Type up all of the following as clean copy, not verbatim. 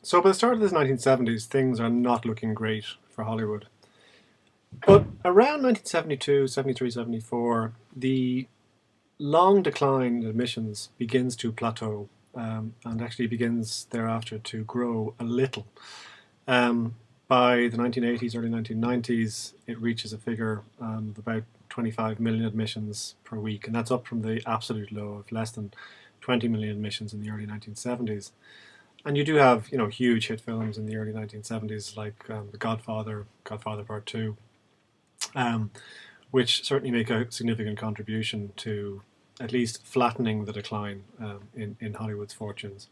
So by the start of the 1970s, things are not looking great for Hollywood. But around 1972, 73, 74, the long decline in admissions begins to plateau and actually begins thereafter to grow a little. Um, by the 1980s, early 1990s, it reaches a figure of about 25 million admissions per week, and that's up from the absolute low of less than 20 million admissions in the early 1970s. And you do have, huge hit films in the early 1970s like The Godfather, Godfather Part 2, um, which certainly make a significant contribution to at least flattening the decline in Hollywood's fortunes.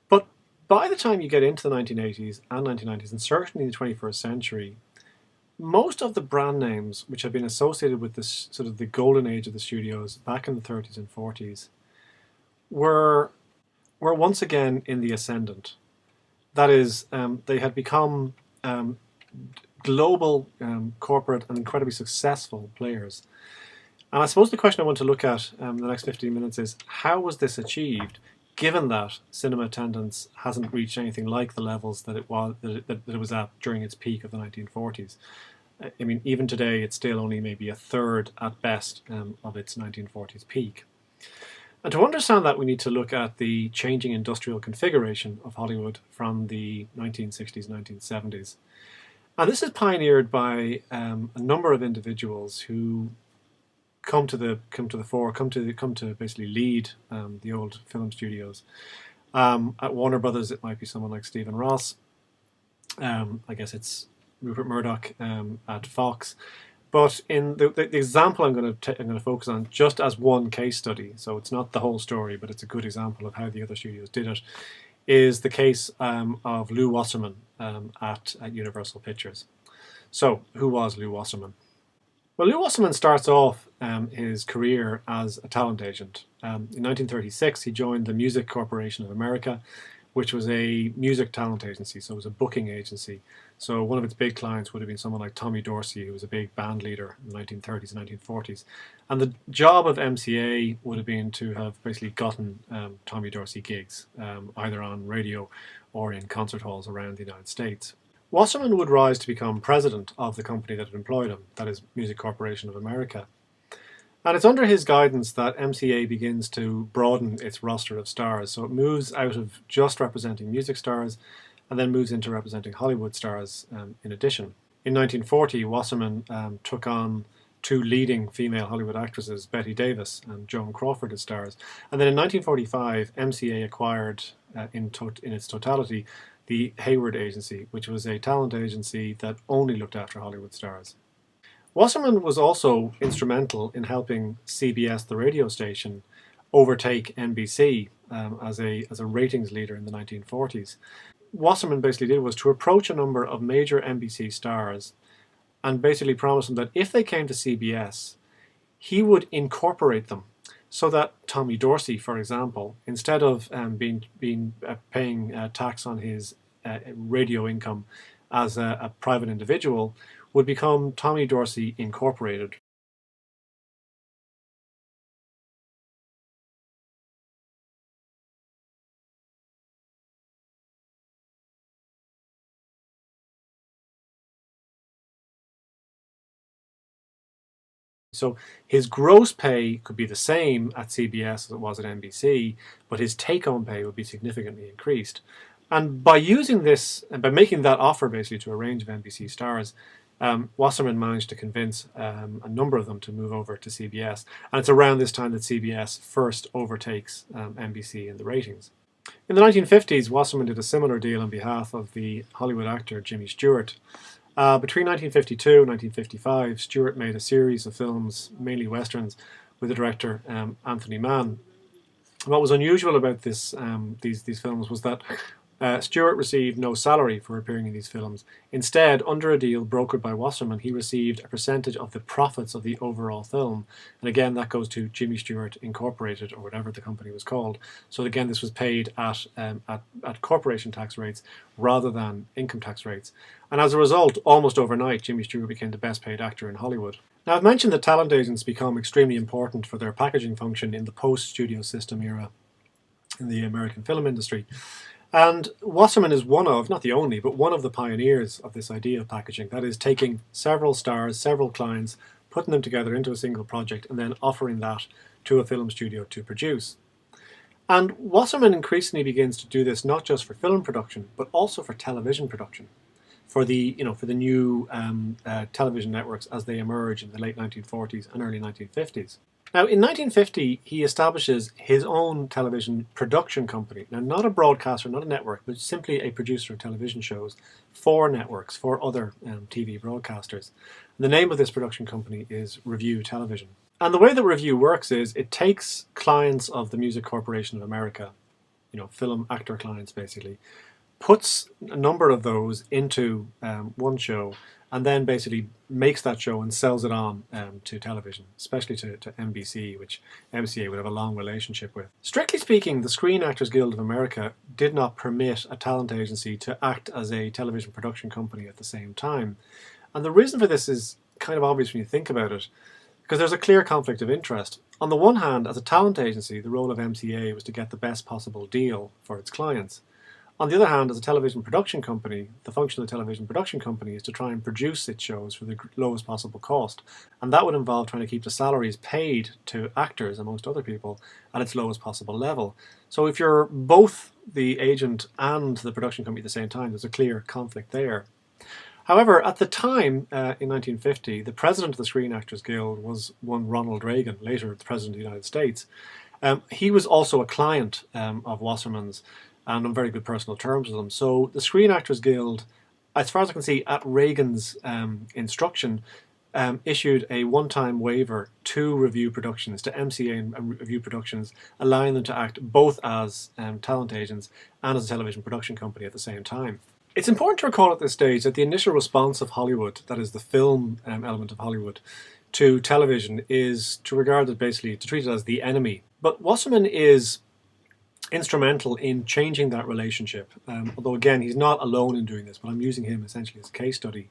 But by the time you get into the 1980s and 1990s, and certainly the 21st century, most of the brand names which have been associated with this sort of the golden age of the studios back in the 30s and 40s were once again in the ascendant. That is, they had become global, corporate, and incredibly successful players. And I suppose the question I want to look at in the next 15 minutes is, how was this achieved, given that cinema attendance hasn't reached anything like the levels that it was at during its peak of the 1940s? I mean, even today, it's still only maybe a third at best of its 1940s peak. And to understand that, we need to look at the changing industrial configuration of Hollywood from the 1960s, 1970s. And this is pioneered by a number of individuals who come to the fore, come to basically lead the old film studios. At Warner Brothers, it might be someone like Stephen Ross. I guess it's Rupert Murdoch at Fox. But in the example I'm going to focus on just as one case study, so it's not the whole story, but it's a good example of how the other studios did it, is the case of Lew Wasserman at Universal Pictures. So, who was Lew Wasserman? Well, Lew Wasserman starts off his career as a talent agent. In 1936, he joined the Music Corporation of America, which was a music talent agency, so it was a booking agency. So one of its big clients would have been someone like Tommy Dorsey, who was a big band leader in the 1930s and 1940s. And the job of MCA would have been to have basically gotten Tommy Dorsey gigs, either on radio or in concert halls around the United States. Wasserman would rise to become president of the company that had employed him, that is Music Corporation of America. And it's under his guidance that MCA begins to broaden its roster of stars. So it moves out of just representing music stars and then moves into representing Hollywood stars in addition. In 1940, Wasserman took on two leading female Hollywood actresses, Bette Davis and Joan Crawford, as stars. And then in 1945, MCA acquired in its totality the Hayward Agency, which was a talent agency that only looked after Hollywood stars. Wasserman was also instrumental in helping CBS, the radio station, overtake NBC as a ratings leader in the 1940s. Wasserman basically did was to approach a number of major NBC stars and basically promise them that if they came to CBS, he would incorporate them so that Tommy Dorsey, for example, instead of paying tax on his radio income as a private individual, would become Tommy Dorsey Incorporated. So his gross pay could be the same at CBS as it was at NBC, but his take-home pay would be significantly increased. And by using this, and by making that offer basically to a range of NBC stars, Wasserman managed to convince a number of them to move over to CBS. And it's around this time that CBS first overtakes NBC in the ratings. In the 1950s, Wasserman did a similar deal on behalf of the Hollywood actor Jimmy Stewart. Between 1952 and 1955, Stewart made a series of films, mainly westerns, with the director Anthony Mann. What was unusual about these films was that Stewart received no salary for appearing in these films. Instead, under a deal brokered by Wasserman, he received a percentage of the profits of the overall film. And again, that goes to Jimmy Stewart Incorporated, or whatever the company was called. So again, this was paid at corporation tax rates rather than income tax rates. And as a result, almost overnight, Jimmy Stewart became the best paid actor in Hollywood. Now, I've mentioned that talent agents become extremely important for their packaging function in the post-studio system era in the American film industry. And Wasserman is one of, not the only, but one of the pioneers of this idea of packaging. That is taking several stars, several clients, putting them together into a single project, and then offering that to a film studio to produce. And Wasserman increasingly begins to do this not just for film production, but also for television production, for the new television networks as they emerge in the late 1940s and early 1950s. Now, in 1950, he establishes his own television production company. Now, not a broadcaster, not a network, but simply a producer of television shows for networks, for other TV broadcasters. And the name of this production company is Revue Television. And the way that Revue works is it takes clients of the Music Corporation of America, film actor clients basically, puts a number of those into one show, and then basically makes that show and sells it on to television, especially to NBC, which MCA would have a long relationship with. Strictly speaking, the Screen Actors Guild of America did not permit a talent agency to act as a television production company at the same time. And the reason for this is kind of obvious when you think about it, because there's a clear conflict of interest. On the one hand, as a talent agency, the role of MCA was to get the best possible deal for its clients. On the other hand, as a television production company, the function of the television production company is to try and produce its shows for the lowest possible cost. And that would involve trying to keep the salaries paid to actors, amongst other people, at its lowest possible level. So if you're both the agent and the production company at the same time, there's a clear conflict there. However, at the time, in 1950, the president of the Screen Actors Guild was one Ronald Reagan, later the president of the United States. He was also a client of Wasserman's, and on very good personal terms with them. So the Screen Actors Guild, as far as I can see, at Reagan's instruction, issued a one-time waiver to Revue Productions, to MCA and Revue Productions, allowing them to act both as talent agents and as a television production company at the same time. It's important to recall at this stage that the initial response of Hollywood, that is the film element of Hollywood, to television is to regard it basically, to treat it as the enemy. But Wasserman is instrumental in changing that relationship, although again he's not alone in doing this, but I'm using him essentially as a case study.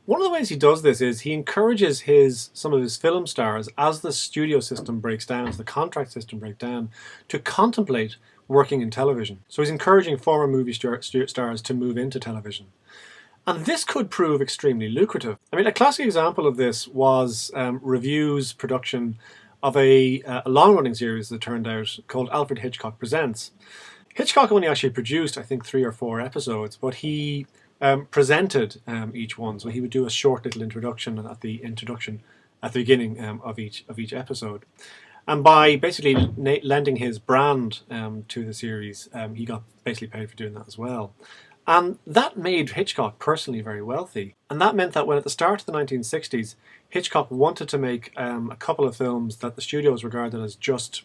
One of the ways he does this is he encourages some of his film stars, as the studio system breaks down, as the contract system breaks down, to contemplate working in television. So he's encouraging former movie stars to move into television. And this could prove extremely lucrative. I mean, a classic example of this was Revue's production of a long-running series that turned out called Alfred Hitchcock Presents. Hitchcock only actually produced, I think, 3 or 4 episodes, but he presented each one. So he would do a short little introduction at the beginning of each episode. And by basically lending his brand to the series, he got basically paid for doing that as well. And that made Hitchcock personally very wealthy. And that meant that when at the start of the 1960s, Hitchcock wanted to make a couple of films that the studios regarded as just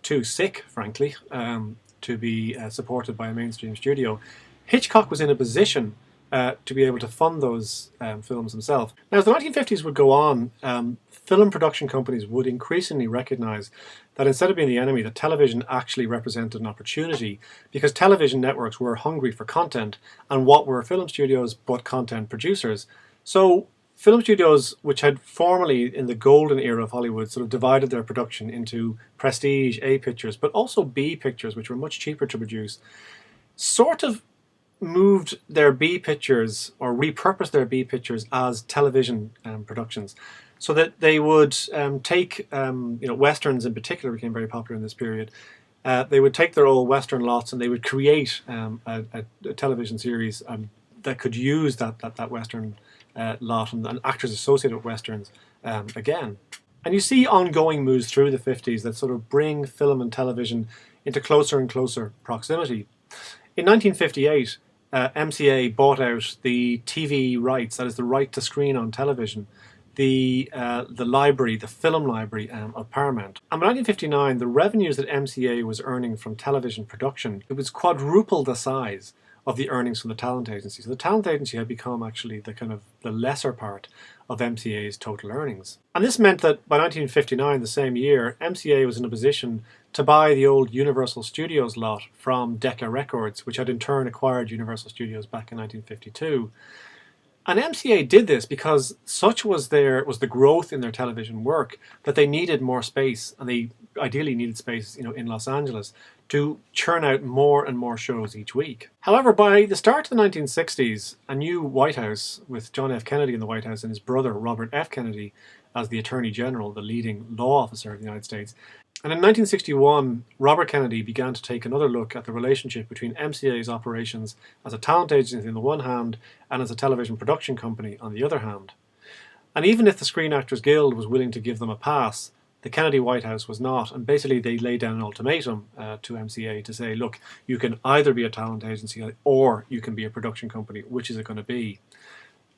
too sick, frankly, to be supported by a mainstream studio, Hitchcock was in a position to be able to fund those films himself. Now, as the 1950s would go on, film production companies would increasingly recognize that instead of being the enemy, that television actually represented an opportunity, because television networks were hungry for content, and what were film studios but content producers? So film studios, which had formerly in the golden era of Hollywood sort of divided their production into prestige A pictures, but also B pictures, which were much cheaper to produce, sort of moved their B pictures, or repurposed their B pictures as television productions, so that they would take, westerns in particular became very popular in this period. They would take their old western lots and they would create a television series that could use that western lot and actors associated with westerns again. And you see ongoing moves through the 50s that sort of bring film and television into closer and closer proximity. In 1958, MCA bought out the TV rights, that is the right to screen on television, the library, the film library of Paramount. And by 1959, the revenues that MCA was earning from television production, it was quadruple the size of the earnings from the talent agency. So the talent agency had become actually the lesser part of MCA's total earnings. And this meant that by 1959, the same year, MCA was in a position to buy the old Universal Studios lot from Decca Records, which had in turn acquired Universal Studios back in 1952. And MCA did this because such was the growth in their television work that they needed more space, and they ideally needed space, in Los Angeles, to churn out more and more shows each week. However, by the start of the 1960s, a new White House, with John F. Kennedy in the White House and his brother Robert F. Kennedy as the Attorney General, the leading law officer of the United States. And in 1961, Robert Kennedy began to take another look at the relationship between MCA's operations as a talent agency on the one hand and as a television production company on the other hand. And even if the Screen Actors Guild was willing to give them a pass, the Kennedy White House was not, and basically they laid down an ultimatum to MCA to say, look, you can either be a talent agency or you can be a production company. Which is it going to be?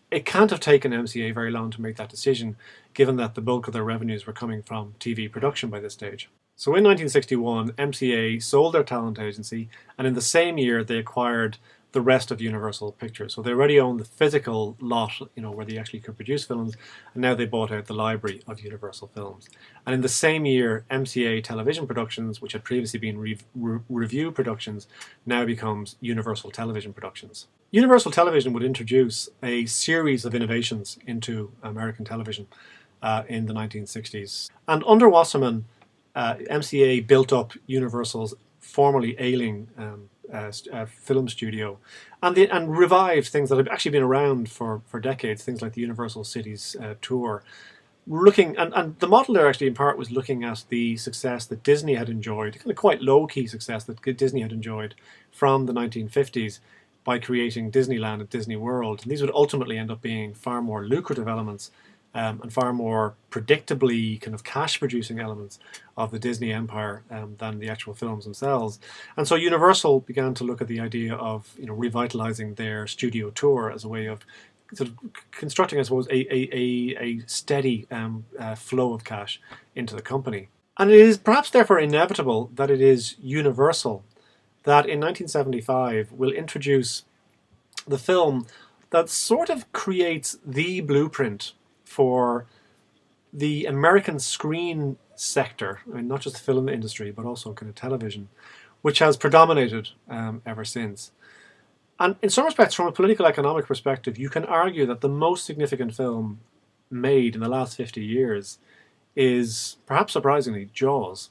It can't have taken MCA very long to make that decision, given that the bulk of their revenues were coming from TV production by this stage. So in 1961, MCA sold their talent agency, and in the same year they acquired the rest of Universal Pictures. So they already owned the physical lot, where they actually could produce films, and now they bought out the library of Universal Films. And in the same year, MCA Television Productions, which had previously been Review Productions, now becomes Universal Television Productions. Universal Television would introduce a series of innovations into American television in the 1960s. And under Wasserman, MCA built up Universal's formerly ailing film studio, and revived things that had actually been around for decades, things like the Universal Cities tour. And the model there actually in part was looking at the success that Disney had enjoyed, kind of quite low-key success that Disney had enjoyed from the 1950s by creating Disneyland and Disney World. And these would ultimately end up being far more lucrative elements and far more predictably kind of cash-producing elements of the Disney empire than the actual films themselves. And so Universal began to look at the idea of revitalizing their studio tour as a way of sort of constructing, I suppose, a steady flow of cash into the company. And it is perhaps therefore inevitable that it is Universal that in 1975 will introduce the film that sort of creates the blueprint for the American screen sector, I mean, not just the film industry, but also kind of television, which has predominated ever since. And in some respects, from a political economic perspective, you can argue that the most significant film made in the last 50 years is, perhaps surprisingly, Jaws.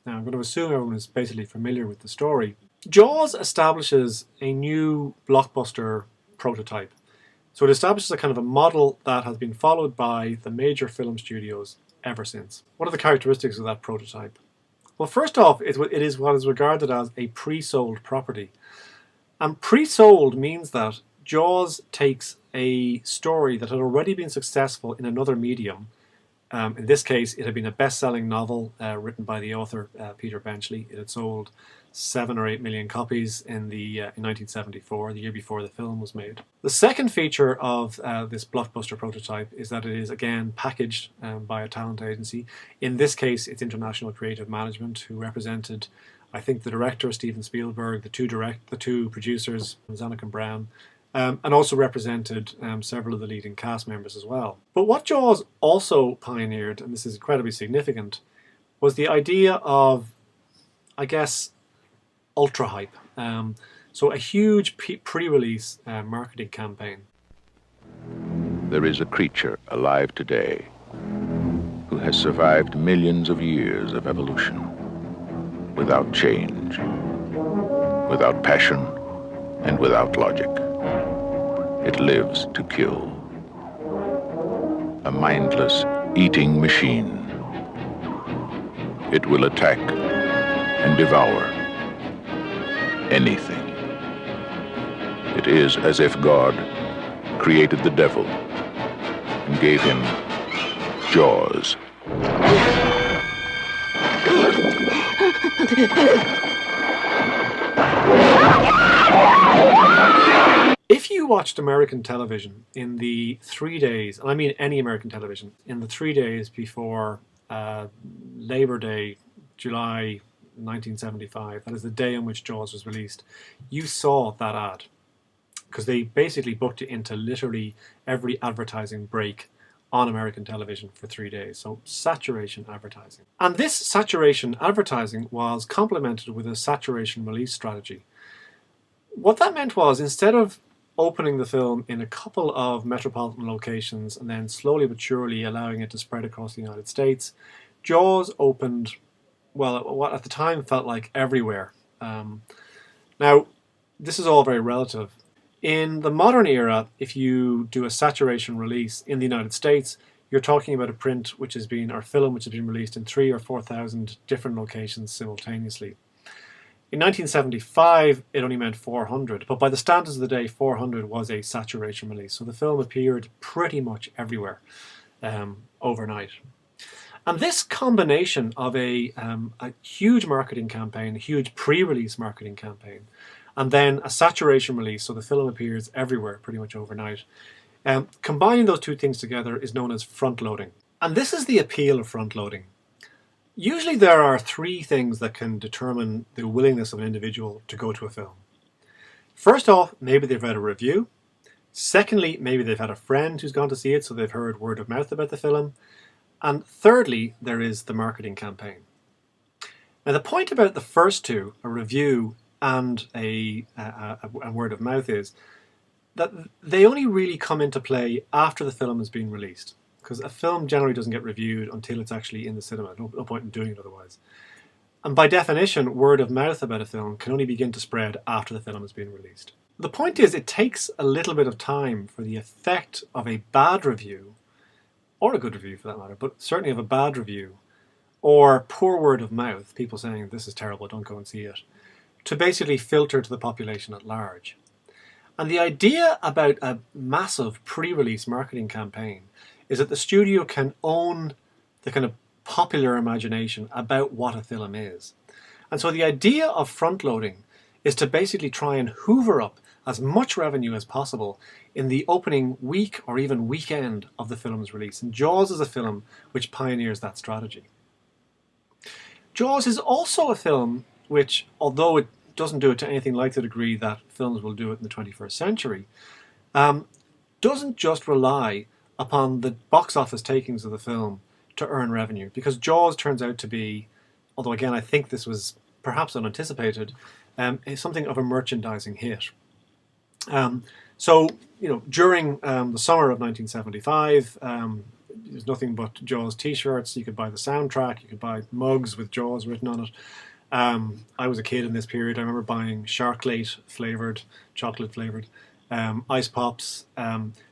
Now, I'm going to assume everyone is basically familiar with the story. Jaws establishes a new blockbuster prototype. So it establishes a kind of a model that has been followed by the major film studios ever since. What are the characteristics of that prototype? Well, first off, it is what is regarded as a pre-sold property. And pre-sold means that Jaws takes a story that had already been successful in another medium. In this case, it had been a best-selling novel written by the author Peter Benchley. It had sold 7 or 8 million copies in 1974, the year before the film was made. The second feature of this blockbuster prototype is that it is again packaged by a talent agency. In this case, it's International Creative Management, who represented, I think, the director Steven Spielberg, the two producers Zanuck and Brown, and also represented several of the leading cast members as well. But what Jaws also pioneered, and this is incredibly significant, was the idea of, I guess, ultra hype. So a huge pre-release marketing campaign. There is a creature alive today who has survived millions of years of evolution without change, without passion, and without logic. It lives to kill. A mindless eating machine. It will attack and devour anything. It is as if God created the devil and gave him jaws. If you watched American television in the 3 days, and I mean any American television, in the 3 days before Labor Day, July 1975, that is the day on which Jaws was released, you saw that ad. Because they basically booked it into literally every advertising break on American television for 3 days. So saturation advertising. And this saturation advertising was complemented with a saturation release strategy. What that meant was, instead of opening the film in a couple of metropolitan locations and then slowly but surely allowing it to spread across the United States, Jaws opened well, what at the time felt like everywhere. Um, Now, this is all very relative. In the modern era, if you do a saturation release in the United States, you're talking about a print which has been, or film which has been released in 3 or 4,000 different locations simultaneously. In 1975, it only meant 400, but by the standards of the day, 400 was a saturation release. So the film appeared pretty much everywhere overnight. And this combination of a huge marketing campaign, a huge pre-release marketing campaign, and then a saturation release, so the film appears everywhere pretty much overnight, combining those two things together is known as front-loading. And this is the appeal of front-loading. Usually there are 3 things that can determine the willingness of an individual to go to a film. First off, maybe they've read a review. Secondly, maybe they've had a friend who's gone to see it, so they've heard word of mouth about the film. And thirdly, there is the marketing campaign. Now, the point about the first two, a review and a word of mouth, is that they only really come into play after the film has been released. Because a film generally doesn't get reviewed until it's actually in the cinema. No point in doing it otherwise. And by definition, word of mouth about a film can only begin to spread after the film has been released. The point is, it takes a little bit of time for the effect of a bad review, or a good review for that matter, but certainly of a bad review, or poor word of mouth, people saying this is terrible, don't go and see it, to basically filter to the population at large. And the idea about a massive pre-release marketing campaign is that the studio can own the kind of popular imagination about what a film is. And so the idea of front-loading is to basically try and hoover up as much revenue as possible in the opening week or even weekend of the film's release. And Jaws is a film which pioneers that strategy. Jaws is also a film which, although it doesn't do it to anything like the degree that films will do it in the 21st century, doesn't just rely upon the box office takings of the film to earn revenue. Because Jaws turns out to be, although again I think this was perhaps unanticipated, something of a merchandising hit. So, during the summer of 1975, there's nothing but Jaws t-shirts. You could buy the soundtrack, you could buy mugs with Jaws written on it. I was a kid in this period. I remember buying Sharklate flavoured, chocolate flavoured, ice pops.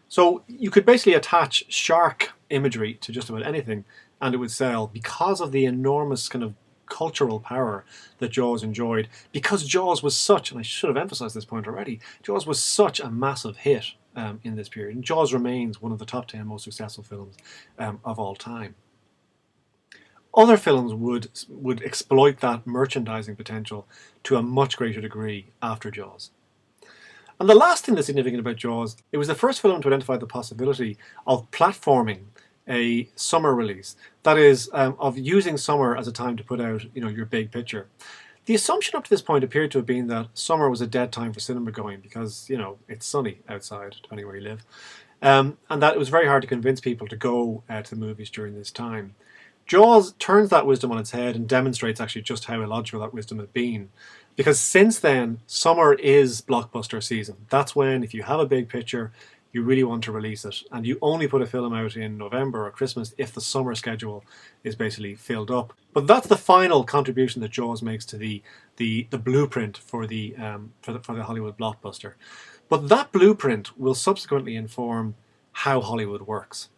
So you could basically attach shark imagery to just about anything and it would sell because of the enormous kind of cultural power that Jaws enjoyed, because Jaws was such, and I should have emphasized this point already, Jaws was such a massive hit in this period. And Jaws remains one of the top 10 most successful films of all time. Other films would exploit that merchandising potential to a much greater degree after Jaws. And the last thing that's significant about Jaws, it was the first film to identify the possibility of platforming a summer release. That is, of using summer as a time to put out, your big picture. The assumption up to this point appeared to have been that summer was a dead time for cinema going because, it's sunny outside, depending where you live. And that it was very hard to convince people to go to the movies during this time. Jaws turns that wisdom on its head and demonstrates actually just how illogical that wisdom had been. Because since then, summer is blockbuster season. That's when, if you have a big picture, you really want to release it. And you only put a film out in November or Christmas if the summer schedule is basically filled up. But that's the final contribution that Jaws makes to the blueprint for the Hollywood blockbuster. But that blueprint will subsequently inform how Hollywood works.